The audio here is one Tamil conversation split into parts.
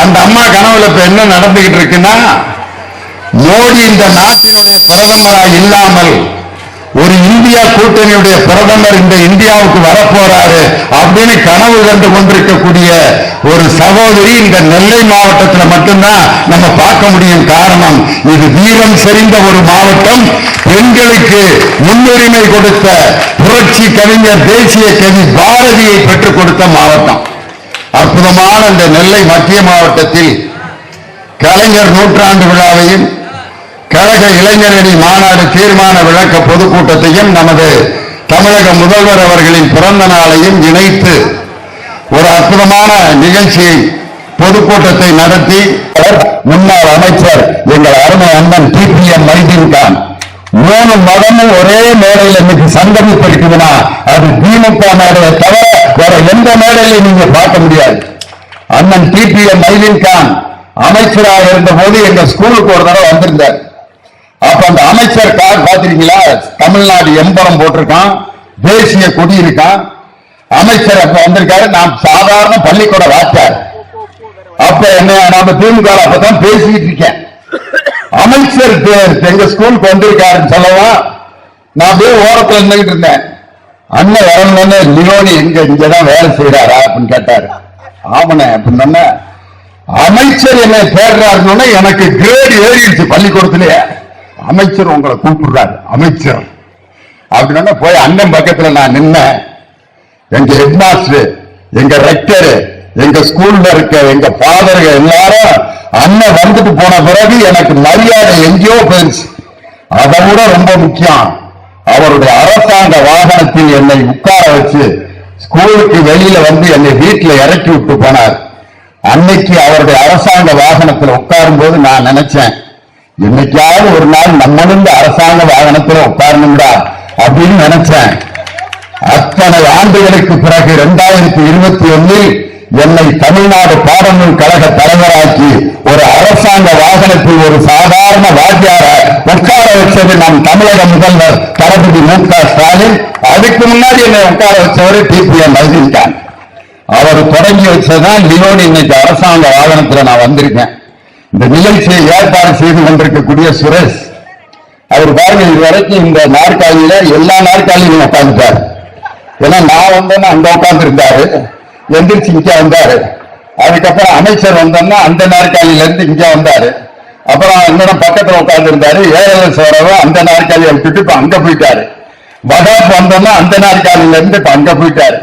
அந்த அம்மா கனவுல இப்ப என்ன நடந்துகிட்டு இருக்குன்னா, மோடி இந்த நாட்டினுடைய பிரதமராக இல்லாமல் ஒரு இந்தியா கூட்டணியுடைய பிரதமர் இந்த இந்தியாவுக்கு வரப்போறாரு அப்படின்னு கனவு கண்டு கொண்டிருக்கக்கூடிய ஒரு சகோதரி இந்த நெல்லை மாவட்டத்தில் மட்டும்தான் நம்ம பார்க்க முடியும். காரணம், இது வீரம் செறிந்த ஒரு மாவட்டம். பெண்களுக்கு முன்னுரிமை கொடுத்த புரட்சி கவிஞர், தேசிய கவி பாரதியை பெற்றுக் கொடுத்த மாவட்டம். அற்புதமான இந்த நெல்லை மத்திய மாவட்டத்தில் கலைஞர் நூற்றாண்டு விழாவையும் கழக இளைஞரணி மாநாடு தீர்மான விளக்க பொதுக்கூட்டத்தையும் நமது தமிழக முதல்வர் அவர்களின் பிறந்த நாளையும் இணைத்து ஒரு அற்புதமான நிகழ்ச்சியை பொதுக்கூட்டத்தை நடத்தி முன்னாள் அமைச்சர் எங்கள் அருமை அண்ணன் டிபிஎம் மைதீன் கான் 3 மதமும் ஒரே மேடையில் இன்னைக்கு சங்கமித்திருக்குதுன்னா அது திமுக மேடையை தவிர வேற எந்த மேடையிலும் நீங்க பார்க்க முடியாது. அண்ணன் டிபிஎம் மைதீன் கான் அமைச்சராக இருந்த போது எங்க ஸ்கூலுக்கு ஒரு தடவை வந்திருந்தார். அப்ப அந்த அமைச்சர் கார் பாத்திருக்கீங்களா? தமிழ்நாடு எம்பரம் போட்டிருக்கான், தேசிய கொடி இருக்கான். அமைச்சர் அப்ப வந்திருக்காரு. நான் சாதாரண பள்ளிக்கூட வாச்சார். அப்ப என்ன நாம திமுக அப்பதான் பேசிட்டு இருக்கேன். அமைச்சர் எங்க ஸ்கூலுக்கு வந்திருக்காருன்னு சொல்லவா, நான் போய் ஓரத்தில் நின்றுகிட்டு இருந்தேன். அண்ணன் வரணும்னு லியோனி இங்கதான் வேலை செய்யறாரா அப்படின்னு கேட்டாரு. ஆமனே அப்படின்னு அமைச்சர் என்னை தேடுறாருன்னு எனக்கு கிரேடு ஏறிடுச்சு பள்ளிக்கூடத்திலேயே. அமைச்சர் உங்களை கூப்பிடுறாரு அமைச்சர் அப்படின்னா போய் அண்ணன் பக்கத்துல நான் நின்னேன். எங்க ஹெட் மாஸ்டர், எங்க ரெக்டர், எங்க ஸ்கூல்ல இருக்க எங்க ஃபாதர்கள் எல்லாரும் அண்ணன் வந்துட்டு போன பிறகு எனக்கு மரியாதை எங்கேயோ போயிருச்சு. அதை விட ரொம்ப முக்கியம், அவருடைய அரசாங்க வாகனத்தில் என்னை உட்கார வச்சு ஸ்கூலுக்கு வெளியில வந்து என்னை வீட்டில் இறக்கி விட்டு போனார். அன்னைக்கு அவருடைய அரசாங்க வாகனத்தில் உட்காரும் போது நான் நினைச்சேன், என்னைக்காவது ஒரு நாள் நம்மளும் இந்த அரசாங்க வாகனத்தில் உட்காரணும்டா அப்படின்னு நினைச்சேன். அத்தனை ஆண்டுகளுக்கு பிறகு 2021 என்னை தமிழ்நாடு பாடநூல் கழக தலைவராக்கி ஒரு அரசாங்க வாகனத்தில் ஒரு சாதாரண வாத்தியார உட்கார வச்சது நம் தமிழக முதல்வர் தளபதி மு.க. ஸ்டாலின். அதுக்கு முன்னாடி என்னை உட்கார வச்சவர் டிபிஎம் மைதீன் கான். அவர் தொடங்கி வச்சதான் லியோனி இன்னைக்கு அரசாங்க வாகனத்தில் நான் வந்திருக்கேன். இந்த நிகழ்ச்சியை ஏற்பாடு செய்து கொண்டிருக்கக்கூடிய சுரேஷ் அவர் பாருங்க, இதுவரைக்கும் இந்த நாற்காலியில எல்லா நாற்காலியும் உட்காந்துட்டாரு. ஏன்னா நான் வந்தேன்னா அங்க உட்கார்ந்து இருந்தாரு, எந்திரிச்சு இங்க வந்தாரு. அதுக்கப்புறம் அமைச்சர் வந்தோம்னா அந்த நாற்காலியில இருந்து இங்க வந்தாரு. அப்புறம் இன்னும் பக்கத்துல உட்கார்ந்து இருந்தாரு. ஏஎல்எஸ் வரவும் அந்த நாற்காலியை விட்டுட்டு இப்ப அங்க போயிட்டாரு. வடாப் வந்தோம்னா அந்த நாற்காலியில இருந்து இப்ப அங்க போயிட்டாரு.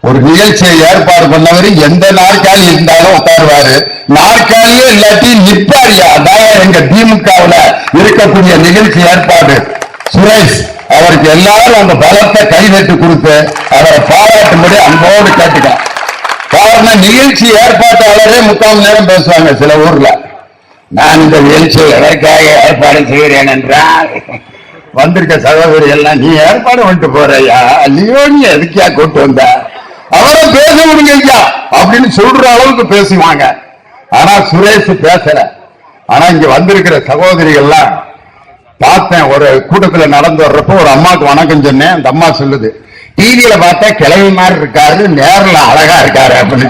ஒரு நிகழ்ச்சியை ஏற்பாடு பண்ணவர் எந்த நாற்காலி இருந்தாலும் உட்காருவாரு, நாற்காலியே இல்லாட்டி நிப்பாரியா. அதான் எங்க திமுகவுல இருக்கக்கூடிய நிகழ்ச்சி ஏற்பாடு சுரேஷ். அவருக்கு எல்லாரும் அந்த பலத்தை கைதட்டு கொடுத்து அவரை பாராட்டும்படி அன்போடு கேட்டுக்கலாம். காரணம், நிகழ்ச்சி ஏற்பாட்டாளரே 3/4 மணி நேரம் பேசுவாங்க சில ஊர்ல. நான் இந்த நிகழ்ச்சியை எதற்காக ஏற்பாடு செய்கிறேன் என்றால், வந்திருக்க சகோதரி எல்லாம் நீ ஏற்பாடு வந்துட்டு போறையா, லியோனி எதுக்கியா கூட்டு வந்த, அவரை பேச விடுங்க அப்படின்னு சொல்ற அளவுக்கு பேசுவாங்க. ஆனா சுரேஷ் பேசல. ஆனா இங்க வந்திருக்கிற சகோதரிகள்லாம் பார்த்தேன். ஒரு கூட்டத்தில் நடந்து வர்றப்போ ஒரு அம்மாவுக்கு வணக்கம் சொன்னேன். அந்த அம்மா சொல்லுது, டிவியில பார்த்தா கிழவி மாதிரி இருக்காரு, நேரில் அழகா இருக்காரு அப்படின்னு.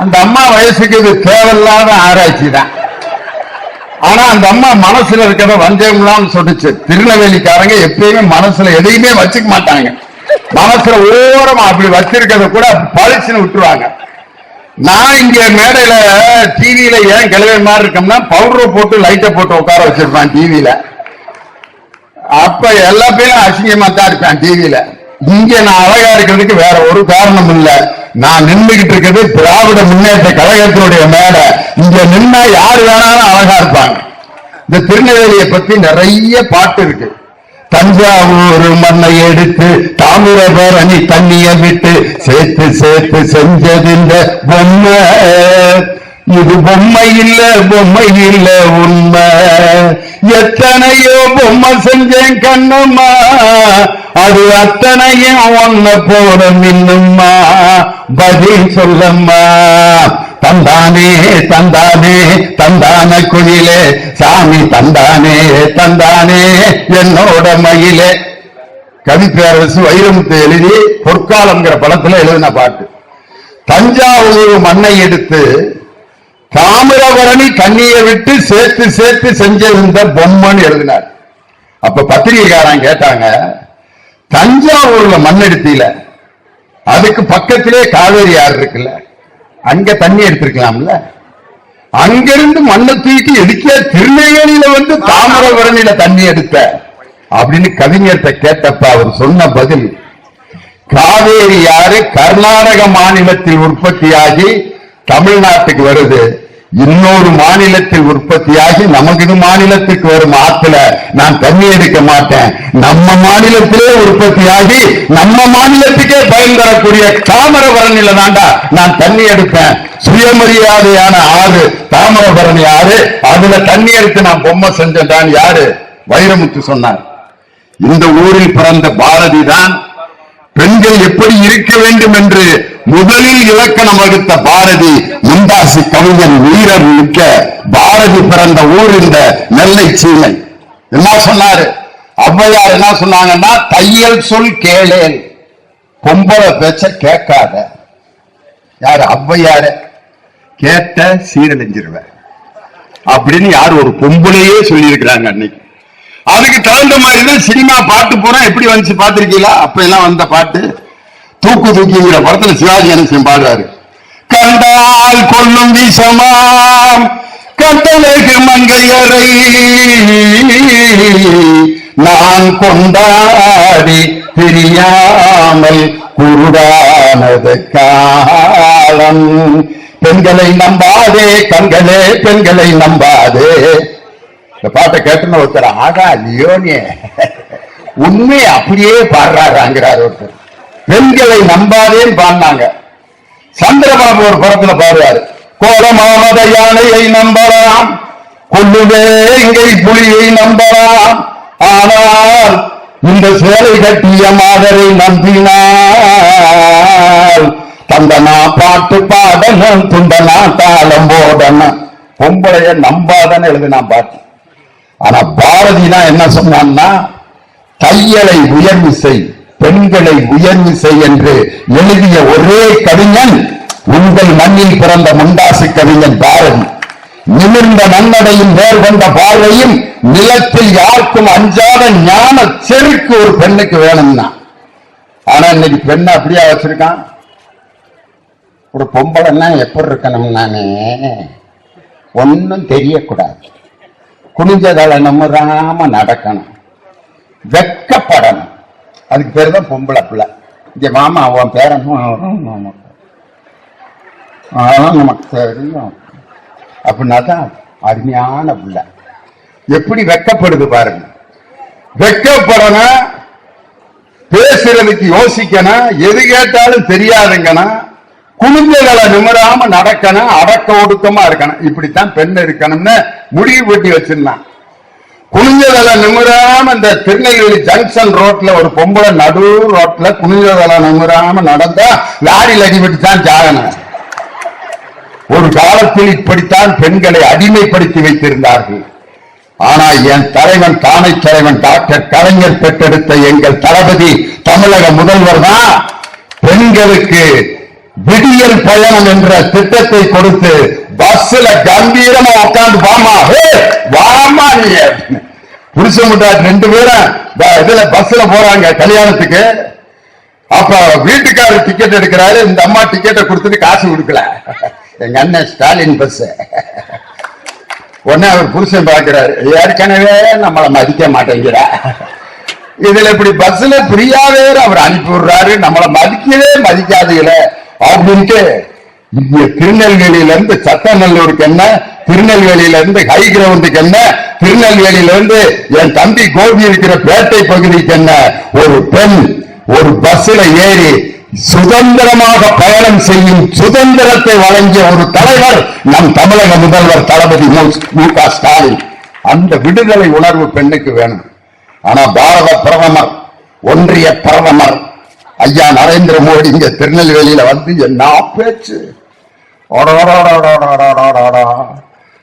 அந்த அம்மா வயசுக்கு இது தேவையில்லாத ஆராய்ச்சி தான். ஆனா அந்த அம்மா மனசுல இருக்கிற வஞ்சகம்லாம் சொல்லிச்சு. திருநெல்வேலிக்காரங்க எப்பயுமே மனசுல எதையுமே வச்சுக்க மாட்டாங்க. மனசுல ஓரமா அப்படி வச்சிருக்கிறத கூட பழிச்சுன்னு விட்டுருவாங்க. நான் இங்க மேடையில டிவியில ஏன் கிழமை மாதிரி இருக்கோம்னா, பவுடரை போட்டு லைட்டை போட்டு உட்கார வச்சிருப்பான் டிவியில. அப்ப எல்லா பேரும் அசிங்கமா தான் இருப்பேன் டிவியில. இங்க நான் அழகா இருக்கிறதுக்கு வேற ஒரு காரணம் இல்ல. நான் நின்றுகிட்டு இருக்கிறது திராவிட முன்னேற்ற கழகத்தினுடைய மேடை. இங்க நின்னா யாரு வேணாலும் அழகா இருப்பாங்க. இந்த திருநெல்வேலியை பத்தி நிறைய பாட்டு இருக்கு. தஞ்சாவூர் மண்ணை எடுத்து தாமிரபரணி தண்ணிய விட்டு சேர்த்து சேர்த்து செஞ்சது இந்த பொம்மை. இது பொம்மை இல்ல உண்மை. எத்தனையோ பொம்மை செஞ்சேன் கண்ணுமா, அது அத்தனையும் ஒன்ன போட மின்னுமா. பதில் சொல்லம்மா. தந்தானே தந்தானே தந்தான குயிலே சாமி, தந்தானே தந்தானே என்னோட மயிலே. கவிப்பேரரசு வைரமுத்து எழுதி பொற்காலம்ங்கிற படத்துல எழுதின பாட்டு. தஞ்சாவூர் மண்ணை எடுத்து தாமிரபரணி தண்ணியை விட்டு சேர்த்து சேர்த்து செஞ்சிருந்த பொம்மைன்னு எழுதினார். அப்ப பத்திரிகைக்காரன் கேட்டாங்க, தஞ்சாவூர்ல மண்ணெடுத்தில அதுக்கு பக்கத்திலே காவேரி ஆறு இருக்குல்ல, அங்க தண்ணி எடுத்திருக்கலாம்ல, அங்கிருந்து மண்ணை தூக்கி எதுக்க திருநெல்வேலியில வந்து தாமிரபரணியில தண்ணி எடுத்த அப்படின்னு கவிஞர்கிட்ட கேட்டப்ப அவர் சொன்ன பதில், காவேரி ஆறு கர்நாடக மாநிலத்தில் உற்பத்தியாகி தமிழ்நாட்டுக்கு வருது, இன்னொரு மாநிலத்தில் உற்பத்தியாகி நமக்கு மாநிலத்துக்கு வரும் ஆத்துல நான் தண்ணி எடுக்க மாட்டேன், நம்ம மாநிலத்திலே உற்பத்தியாகி நம்ம மாநிலத்துக்கே பயன் தரக்கூடிய தாமிரபரணியில தாண்டா நான் தண்ணி எடுப்பேன். சுயமரியாதையான ஆறு தாமிரபரணி ஆறு, அதுல தண்ணி எடுத்து நான் பொம்மை செஞ்சேன். யாரு? வைரமுத்து சொன்னார். இந்த ஊரில் பிறந்த பாரதி தான் பெண்கள் எப்படி இருக்க வேண்டும் என்று முதலில் இலக்கணம் வகுத்த பாரதி. முண்டாசி கவிஞன் வீரர் மிக்க பாரதி பிறந்த ஊர் இந்த நெல்லை சீமை. என்ன சொன்னாரு ஔவையார்? என்ன சொன்னாங்கன்னா, தையல் சொல் கேளேன், பொம்பளை பேச்ச கேட்காத. யாரு? ஔவையார. கேட்ட சீரழிஞ்சிருவ அப்படின்னு யார்? ஒரு பொம்பளையே சொல்லி இருக்கிறாங்க அன்னைக்கு. அதுக்கு தகுந்த மாதிரி சினிமா பாட்டு போனா எப்படி வந்துச்சு பாத்திருக்கீங்களா? அப்ப எல்லாம் வந்த பாட்டு தூக்கு தூக்கிங்கிற படத்துல சிவாஜி கணேசன் பாடுறாரு. கண்டால் கொள்ளும் வீசமாம் கட்டளைக்கு மங்கையரை நான் கொண்டாடி தெரியாமல் குருடானது காலம். பெண்களை நம்பாதே கண்களே, பெண்களை நம்பாதே. இந்த பாட்டை கேட்டுன்னு ஒருத்தர், ஆகா லியோனே உண்மையை அப்படியே பாடுறாங்கிறார் ஒருத்தர். பெண்களை நம்பாதேன்னு பாடினாங்க. சந்திரபாபு ஒரு படத்துல பாடுறாரு, கோலமாமத யானையை நம்பலாம், கொள்ளுவேங்கை புலியை நம்பலாம், ஆனால் இந்த சேலை கட்டிய மாதரை நம்பினால் தந்தனா பாட்டு பாடணும், துண்டனா தாளம் போடணும். பொம்பளைய நம்பாதன்னு எழுதுனா பாட்டு. ஆனா பாரதினா என்ன சொன்னான்னா, தையலை உயர்வு செய், பெண்களை உயர்வு செய் என்று எழுதிய ஒரே கவிஞன் உங்கள் மண்ணில் பிறந்த முண்டாசு கவிஞன் பாரதி. நிமிர்ந்த நன்னடையும் நேர் கொண்ட பார்வையும் நிலத்தில் யாருக்கும் அஞ்சாத ஞான செருக்கு ஒரு பெண்ணுக்கு வேணும்னா. ஆனா இன்னைக்கு பெண்ணை அப்படியே வச்சிருக்கான். ஒரு பொம்பளைன்னா எப்படி இருக்கணும்னானே ஒன்னும் தெரியக்கூடாது, குனிஞ்சதலை நம்புறாம நடக்கணும், வெக்கப்படணும். அதுக்கு பேர் தான் பொம்பளை பிள்ளை. இங்க மாமா அவன் பேரனும் நமக்கு தெரியும் அப்படின்னா தான் அருமையான பிள்ளை. எப்படி வெக்கப்படுது பாருங்க. வெக்கப்படணும், பேசுறதுக்கு யோசிக்கணும், எது கேட்டாலும் தெரியாதுங்கனா, குனிஞ்சகளை நிமிராம நடக்கணும், அடக்க ஒடுக்கமா இருக்கணும். இப்படித்தான் பெண் இருக்கணும்னு முடிவு பண்ணி வச்சிருந்தான். குனிஞ்சதலை நிமிராம இந்த திருநெல்வேலி ஜங்ஷன் ரோட்ல ஒரு பொம்பளை நடு ரோட்ல குனிஞ்சதலை நிமிராம நடந்தா லாரியில் அடிபட்டு தான் ஜாகணும். ஒரு காலத்தில் இப்படித்தான் பெண்களை அடிமைப்படுத்தி வைத்திருந்தார்கள். ஆனா என் தலைவன், தானை தலைவன் டாக்டர் கலைஞர் பெற்றெடுத்த எங்கள் தளபதி தமிழக முதல்வர் தான் பெண்களுக்கு விடியல் பயணம் என்ற திட்டத்தை கொடுத்து பஸ்ல கம்பீரமா உட்காந்து வாமா வாமா நீ புருஷ முட்டாட்டு 2 பேரும் இதுல பஸ்ல போறாங்க கல்யாணத்துக்கு. அப்ப வீட்டுக்காரர் டிக்கெட் எடுக்கிறாரு, இந்த அம்மா டிக்கெட்டை கொடுத்துட்டு காசு கொடுக்கல. எங்க அண்ணன் ஸ்டாலின் பஸ். உடனே அவர் புருஷன் பார்க்கிறாரு, ஏற்கனவே நம்மளை மதிக்க மாட்டேங்கிற, இதுல இப்படி பஸ்ல ஃப்ரீயாவே அவர் அனுப்பி விடுறாரு, நம்மளை மதிக்கவே மதிக்காதீங்கள அப்படின்ட்டு இங்க திருநெல்வேலியில இருந்து சத்தநல்லூருக்கு என்ன, திருநெல்வேலியில இருந்து ஹை கிரவுண்டுக்கு என்ன, திருநெல்வேலியில இருந்து என் தம்பி கோபி இருக்கிற பேட்டை பகுதிக்கு என்ன, ஒரு பெண் ஒரு பஸ்ல ஏறி சுதந்திரமாக பயணம் செய்யும் சுதந்திரத்தை வழங்கிய ஒரு தலைவர் நம் தமிழக முதல்வர் தளபதி மு.க. ஸ்டாலின். அந்த விடுதலை உணர்வு பெண்ணுக்கு வேணும். ஆனா பாரத பிரதமர், ஒன்றிய பிரதமர் ஐயா நரேந்திர மோடி இங்க திருநெல்வேலியில வந்து என்ன பேச்சு,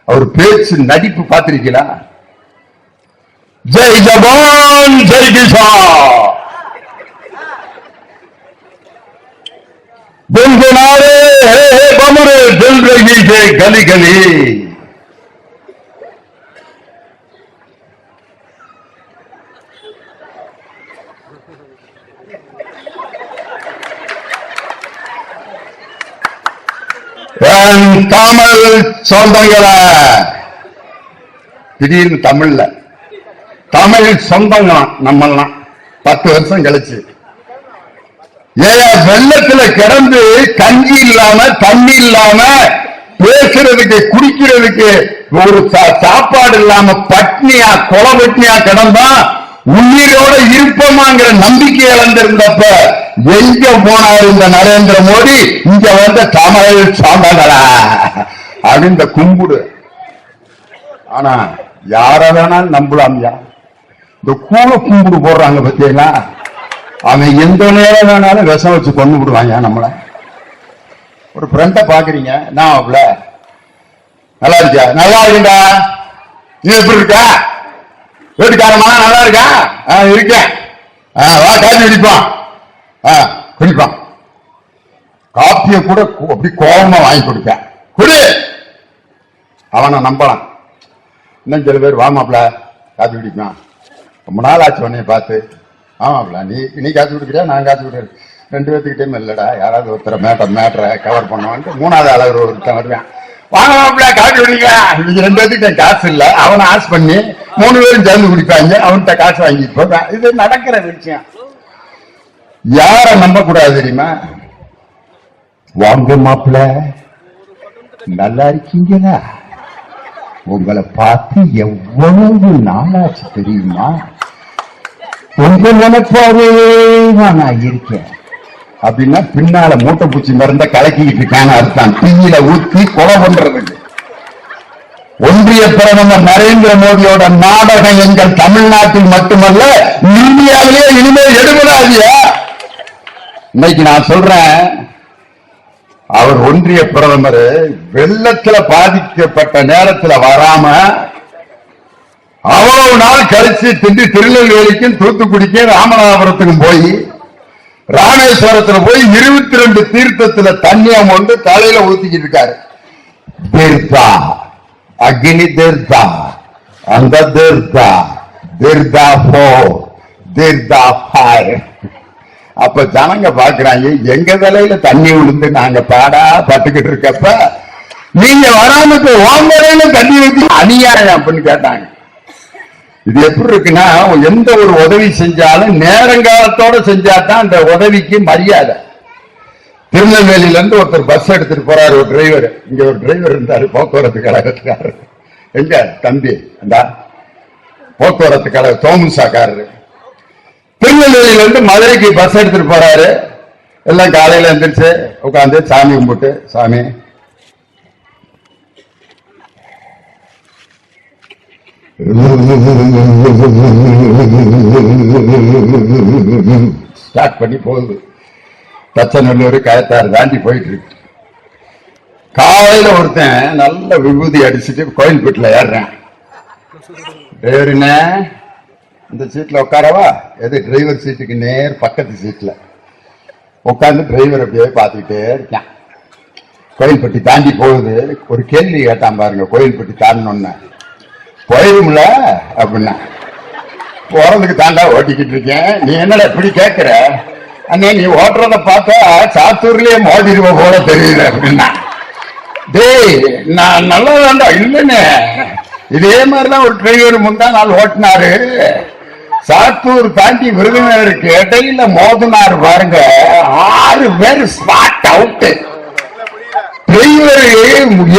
அவர் பேச்சு நடிப்பு பார்த்திருக்கீங்களா? ஜெய் ஜவான் ஜெய் கிசான், बमरे दिल रही है गली गली தமிழ் சொந்தங்கள திடீர்னு தமிழ் சொந்தங்களாம் நம்மெல்லாம் 10 வருஷம் கழிச்சு வெள்ளத்துல கிடந்து கஞ்சி இல்லாம தண்ணி இல்லாம பேசுறதுக்கு குடிக்கிறதுக்கு ஒரு சாப்பாடு இல்லாம பட்னியா கொலபட்னியா கிடந்தா உயிரோட இருப்பமாங்கிற நம்பிக்கை இழந்திருந்தப்ப எங்க போனார் இந்த நரேந்திர மோடி? இங்க வந்து தமிழ் சொந்தங்களா அப்படின்னு கும்பிடு. ஆனா யார வேணாலும் நம்பலாம்யா. இந்த கூல கும்பிடு போடுறாங்க பத்தியா, அவன் எந்த நேரம் வேணாலும் விஷம் வச்சு கொண்டு விடுவாங்க நம்மள. ஒரு ஃப்ரெண்ட பாக்குறீங்க, நான் அவள நல்லா இருக்கா? நல்லா இருக்குண்டா. நீ எப்படி இருக்கா? வீட்டுக்காரமா நல்லா இருக்கா? இருக்கேன். வா காப்பி குடிப்பான். குடிப்பான். காப்பிய கூட அப்படி கோபமா வாங்கி கொடுப்பேன். குடி. அவனை நம்பலாம். இன்னும் சில பேர் வாமாப்ல காப்பி குடிப்பான். ரொம்ப நாள் ஆச்சு உன்னைய பார்த்து. ஆமாப்ல நீ காசு கொடுக்குறியா நான் காசு கொடுக்குறேன். 2 பேர்த்துக்கிட்டே இல்லடா, யாராவது ஒருத்தர் மேட்டரை கவர் பண்ணுவான்ட்டு 3வது அளவு ஒருத்தன் வருவேன். வாங்கலாம்ல காசு குடிங்க. இன்னைக்கு 2 பேர்த்துக்கிட்ட காசு இல்ல, அவனை ஆசை பண்ணி 3 பேரும் சேர்ந்து குடிப்பாங்க. அவன்கிட்ட காசு வாங்கி போடுறான். இது நடக்கிற விஷயம். யார நம்ப கூடாது தெரியுமா? வாங்க மாப்பிள்ள நல்லா இருக்கீங்களா? உங்களை பார்த்து எவ்வளவு நாளாச்சு தெரியுமா? உங்க நினைப்பாவே நான் இருக்கேன் அப்படின்னா பின்னால மூட்டை பூச்சி மருந்த கலக்கிட்டு இருக்கான அர்த்தம். தீயில ஊத்தி கொலை பண்றதுக்கு. ஒன்றிய பிரதமர் நரேந்திர மோடியோட நாடகம் எங்கள் தமிழ்நாட்டில் மட்டுமல்ல இந்தியாவிலே இனிமேல் எடுபடாதியா. இன்னைக்கு நான் சொல்றேன், அவர் ஒன்றிய பிரதமர் வெள்ளத்துல பாதிக்கப்பட்ட நேரத்துல வராம அவ்வளவு நாள் கழிச்சு திருநெல்வேலிக்கும் தூத்துக்குடிக்கும் ராமநாதபுரத்துக்கும் போய் ராமேஸ்வரத்துல போய் 22 தீர்த்தத்துல தண்ணியை கொண்டு தலையில ஊத்திக்கிட்டு இருக்காரு. தீர்த்தா அக்னி தீர்த்தா அந்த தீர்த்தா தீர்த்தா போ தீர்த்தா பாய். அப்ப ஜனங்க பாக்குறாங்க, எங்க தலையில தண்ணி விழுந்து நாங்க பாடா பட்டுக்கிட்டு இருக்கப்ப நீங்க வராம ஓம்பரையில தண்ணி ஊத்தி அநியாயம் அப்படின்னு கேட்டாங்க. இது எப்படி இருக்குன்னா, எந்த ஒரு உதவி செஞ்சாலும் நேரங்காலத்தோட செஞ்சாதான் அந்த உதவிக்கு மரியாதை. திருநெல்வேலியில இருந்து ஒருத்தர் பஸ் எடுத்துட்டு போறாரு, ஒரு டிரைவர். இங்க ஒரு டிரைவர் இருந்தாரு, போக்குவரத்து கழகத்துக்காரர். எங்க தம்பி அந்த போக்குவரத்து கழக தோமுசாக்காரரு. திருநெல்வேலியில இருந்து மதுரைக்கு பஸ் எடுத்துட்டு போறாரு. எல்லாம் காலையில எழுந்திரிச்சு உட்காந்து சாமி கும்பிட்டு, சாமி ஸ்டார்ட் பண்ணி போகுது. தச்சநல்லூர் கயத்தாறு தாண்டி போயிட்டு இருக்கு. காலையில ஒருத்தன் நல்ல விபூதி அடிச்சுட்டு கோயில்பேட்டில் ஏறுறேன். டிரைவருன்னு இந்த சீட்ல உட்காரவா? எது டிரைவர் சீட்டுக்கு நேர் பக்கத்து சீட்ல உட்காந்து டிரைவர் அப்படியே பார்த்துக்கிட்டே இருக்கேன். கோயில்பட்டி தாண்டி போகுது. ஒரு கேள்வி கேட்டான் பாருங்க, கோயில்பட்டி தாண்டணும்னு. போயிரும்ல அப்படின்னா, போறதுக்கு தாண்டா ஓட்டிக்கிட்டு இருக்கேன். நீ என்னடா இப்படி கேட்கிற? அண்ணே நீ ஓட்டுறத பார்த்தா சாத்தூர்லயே மோதிருவ போல தெரியுது அப்படின்னா. டேய் நான் நல்லா தாண்டா. இல்லன்னு இதே மாதிரிதான் ஒரு டிரைவர் முந்தா நாள் ஓட்டினாரு. சாத்தூர் தாண்டி விருதுநகருக்கு இடையில மோதினார் பாருங்க. 6 பேர் ஸ்பாட் அவுட். டிரைவர்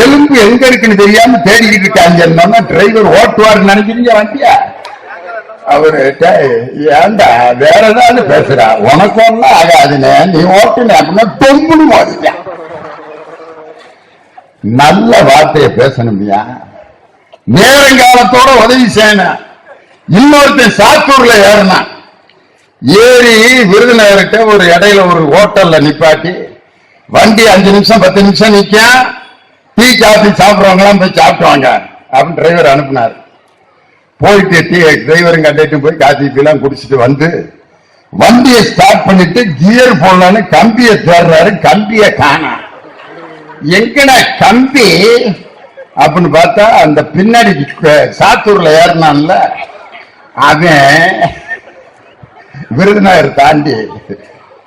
எலும்பு எங்க இருக்குன்னு தெரியாம தேடிக்கிட்டு இருக்காங்க. டிரைவர் ஓட்டுவார் நினைக்கிறீங்க வண்டியா? அவரு ஏண்டா வேற ஏதாவது பேசுறா, உனக்கு ஒன்னும் ஆகாதுன்னு நீ ஓட்டுன அப்படின்னா தொங்குன்னு மோதிட்டேன். நல்ல வார்த்தையை பேசணும்யா. நேரங்காலத்தோட உதவி செய்யணும். இன்னொருத்தன் சாத்தூர்ல ஏறினான். ஏறி விருதுநகர்கிட்ட ஒரு இடையில ஒரு ஹோட்டல்ல நிப்பாட்டி வண்டி 5 நிமிஷம் 10 நிமிஷம் நிக்க, டீ காஃபி சாப்பிடுறவங்க எல்லாம் போய் சாப்பிடுவாங்க அப்படின்னு டிரைவர் அனுப்பினார். போயிட்டு டிரைவரும் கட்டிட்டு போய் காஃபி எல்லாம் குடிச்சிட்டு வந்து வண்டியை ஸ்டார்ட் பண்ணிட்டு கியர் போடலான்னு கம்பியை தேடுறாரு. கம்பியை காணா. எங்கடா கம்பி அப்படின்னு பார்த்தா அந்த பின்னாடி சாத்தூர்ல ஏறினான்ல அவன் விருதுநகர் தாண்டி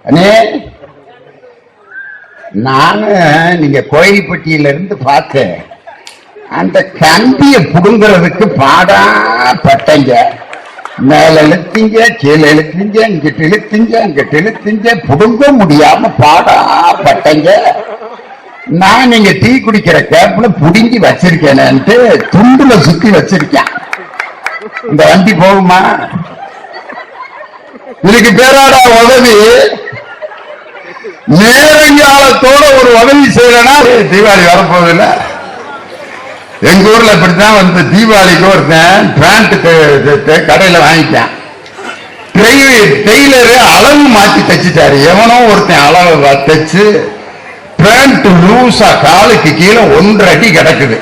அண்ணே நானு நீங்க கோயில்பட்டியில இருந்து பார்த்தேன் அந்த கம்பியை புடுங்கிறதுக்கு பாடா பட்டங்க மேல இழுத்தீங்க கீழே இழுத்தீங்க இங்கிட்டு இழுத்தீங்க இங்கிட்டு இழுத்தீங்க புடுங்க முடியாம பாடா பட்டங்க நான் நீங்க டீ குடிக்கிற கேப்ல புடுங்கி வச்சிருக்கேன்ட்டு துண்டுல சுத்தி வச்சிருக்கேன் இந்த வண்டி போகுமா இதுக்கு பேராடா உதவி நேரங்காலத்தோட ஒரு உதவி செய்யறனா தீபாவளி வரப்போதில்லை எங்க ஊர்ல இப்படித்தான் வந்து தீபாவளிக்கு ஒருத்தன் பேண்ட் கடையில வாங்கிட்டான் டெய்லரு அளவு மாத்தி தைச்சிட்டாரு எவனோ ஒருத்தன் அளவு தைச்சு பேண்ட் லூசா காலுக்கு கீழே 1.5 அடி கிடக்குது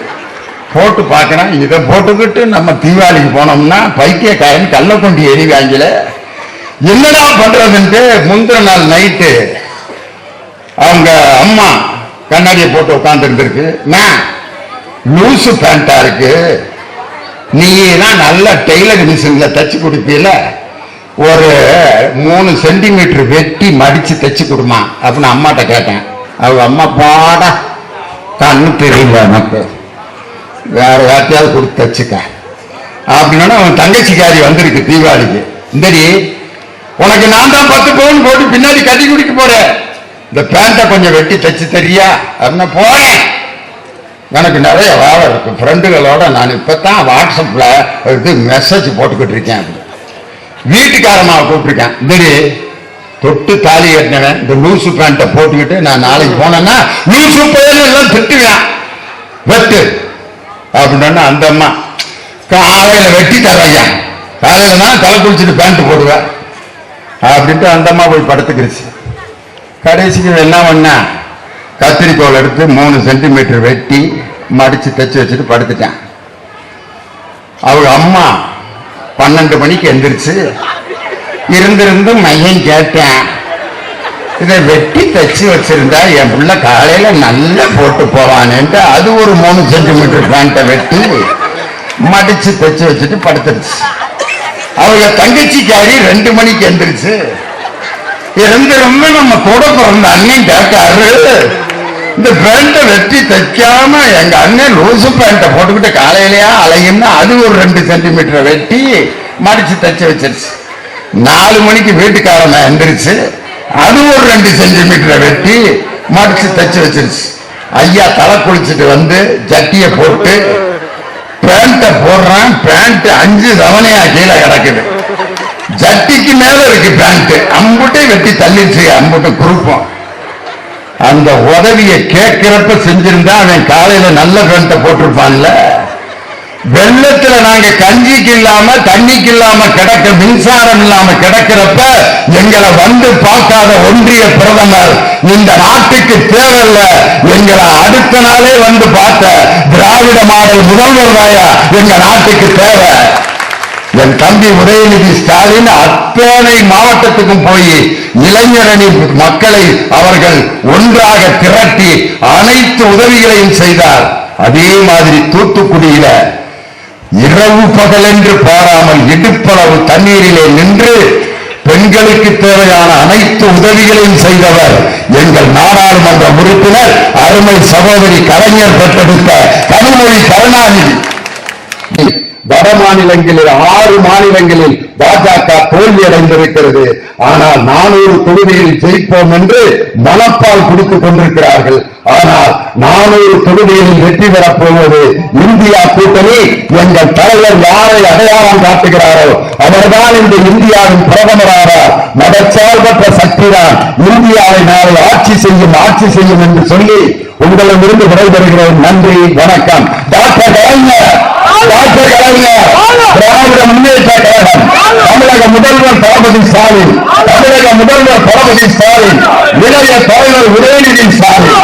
போட்டு பார்க்கறேன் இதை போட்டுக்கிட்டு நம்ம தீபாவளிக்கு போனோம்னா பைத்தியக்காரன் கல்ல கொண்டு எரிவாங்கல என்னடா பண்றதுன்ட்டு முந்தின நாள் நைட்டு அவங்க அம்மா கண்ணாடியை போட்டு உட்கார்ந்து இருந்திருக்கு லூசு பேண்டா இருக்கு நீ நல்ல டெய்லர் மிஷின்ல தச்சு கொடுப்பீல ஒரு 3 சென்டிமீட்டர் வெட்டி மடிச்சு தச்சு கொடுமா அப்படின்னு அம்மாட்ட கேட்டேன் அவங்க அம்மா பாடா கண்ணு தெரியல எனக்கு வேற யார்ட்டையாவது கொடுத்து தச்சுக்க அப்படின்னா அவன் தங்கச்சிக்காரி வந்திருக்கு தீபாவளிக்கு இந்தடி உனக்கு நான் தான் 10 பவுன் போட்டு பின்னாடி கட்டி குடிக்க போறேன் இந்த பேண்ட்டை கொஞ்சம் வெட்டி தச்சு தெரியா அப்படின்னா போறேன் எனக்கு நிறைய வேலை இருக்கு ஃப்ரெண்டுகளோட நான் இப்பதான் வாட்ஸ்அப்ல இது மெசேஜ் போட்டுக்கிட்டு இருக்கேன் வீட்டுக்காரமாக கூப்பிட்டுருக்கேன் இந்தடி தொட்டு தாலி கட்டினவன் இந்த லூசு பேண்ட்டை போட்டுக்கிட்டு நான் நாளைக்கு போனேன்னா லூசு பையன் எல்லாம் திட்டுவேன் வெட்டு அப்படின்னா அந்த அம்மா காலையில வெட்டி தரையா காலையில தான் தலை குளிச்சுட்டு பேண்ட் போடுவேன் அப்படின்ட்டு அந்த அம்மா போய் படுத்துக்கிடுச்சு கடைசிக்கு என்ன பண்ணா கத்திரிக்கோள் எடுத்து 3 சென்டிமீட்டர் வெட்டி மடிச்சு தைச்சு வச்சுட்டு படுத்துட்டேன் அவங்க அம்மா 12 மணிக்கு எந்திரிச்சு இருந்திருந்து மையம் கேட்டேன் இதை வெட்டி தச்சு வச்சிருந்தா என் புள்ள காலையில நல்லா போட்டு போவானேன்ட்டு அது ஒரு 3 சென்டிமீட்டர் பேண்ட்டை வெட்டி மடிச்சு தைச்சு வச்சுட்டு படுத்துருச்சு அவங்க தங்கச்சிக்காரி 2 மணிக்கு எந்திரிச்சு இருந்திருந்து நம்ம கூட பிறந்த அண்ணன் கேட்டாரு இந்த பேண்ட்டை வெட்டி தைக்காம எங்க அண்ணன் லூசு பேண்ட்டை போட்டுக்கிட்டு காலையிலயா அலையும்னா அது ஒரு 2 சென்டிமீட்டர் வெட்டி மடிச்சு தைச்சு வச்சிருச்சு 4 மணிக்கு வீட்டுக்காரன் எந்திரிச்சு அது ஒரு 2 சென்டிமீட்டர் வெட்டி மடிச்சு தைச்சு வச்சிருச்சு ஐயா தலை குளிச்சுட்டு வந்து ஜட்டியை போட்டு பேண்ட்டை போடுறான் பேண்ட் 5 தவணையா கீழே கிடக்குது ஜட்டிக்கு மேல இருக்கு பேண்ட் அம்புட்டை வெட்டி தள்ளிச்சு அம்புட்டை குறுப்போம் அந்த உதவியை கேட்கிறப்ப செஞ்சிருந்தா அவன் காலையில நல்ல பேண்ட்டை போட்டிருப்பான்ல வெள்ளத்துல நாங்க கஞ்சிக்கு இல்லாம தண்ணிக்கு இல்லாம கிடக்க மின்சாரம் இல்லாம கிடக்கிறப்ப எங்களை வந்து பார்க்காத ஒன்றிய பிரதமர் இந்த நாட்டுக்கு தேவையில்ல எங்களை அடுத்த நாளே வந்து பார்த்த திராவிட மாடல் முதல்வர் தாயா எங்க நாட்டுக்கு தேவை என் தம்பி உதயநிதி ஸ்டாலின் அத்தனை மாவட்டத்துக்கும் போய் இளைஞரணி மக்களை அவர்கள் ஒன்றாக திரட்டி அனைத்து உதவிகளையும் செய்தார் அதே மாதிரி தூத்துக்குடியில இரவு பகல் என்று பாராமல் இடுப்பளவு தண்ணீரிலே நின்று பெண்களுக்கு தேவையான அனைத்து உதவிகளையும் செய்தவர் எங்கள் நாடாளுமன்ற உறுப்பினர் அருமை சகோதரி கலைஞர் பெற்றெடுத்த கனிமொழி கருணாநிதி வட மாநிலங்களில் 6 மாநிலங்களில் பாஜக தோல்வி அடைந்திருக்கிறது ஆனால் 400 தொகுதியில் ஜெயிப்போம் என்று மனப்பால் கொடுத்துக் கொண்டிருக்கிறார்கள் ஆனால் 400 தொகுதிகளில் வெற்றி பெறப் போவது இந்தியா கூட்டணி எங்கள் தலைவர் யாரை அடையாளம் காட்டுகிறாரோ அவர்தான் இந்த இந்தியாவின் பிரதமரானார் மதச்சார்பற்ற சக்திதான் இந்தியாவை நாளை ஆட்சி செய்யும் என்று சொல்லி உங்களிடமிருந்து விடைபெறுகிறோம் நன்றி வணக்கம் டாக்டர் கலைஞர் திராவிட முன்னேற்ற கழகம் தமிழக முதல்வர் தளபதி ஸ்டாலின் இளைய தலைவர் உதயநிதி ஸ்டாலின்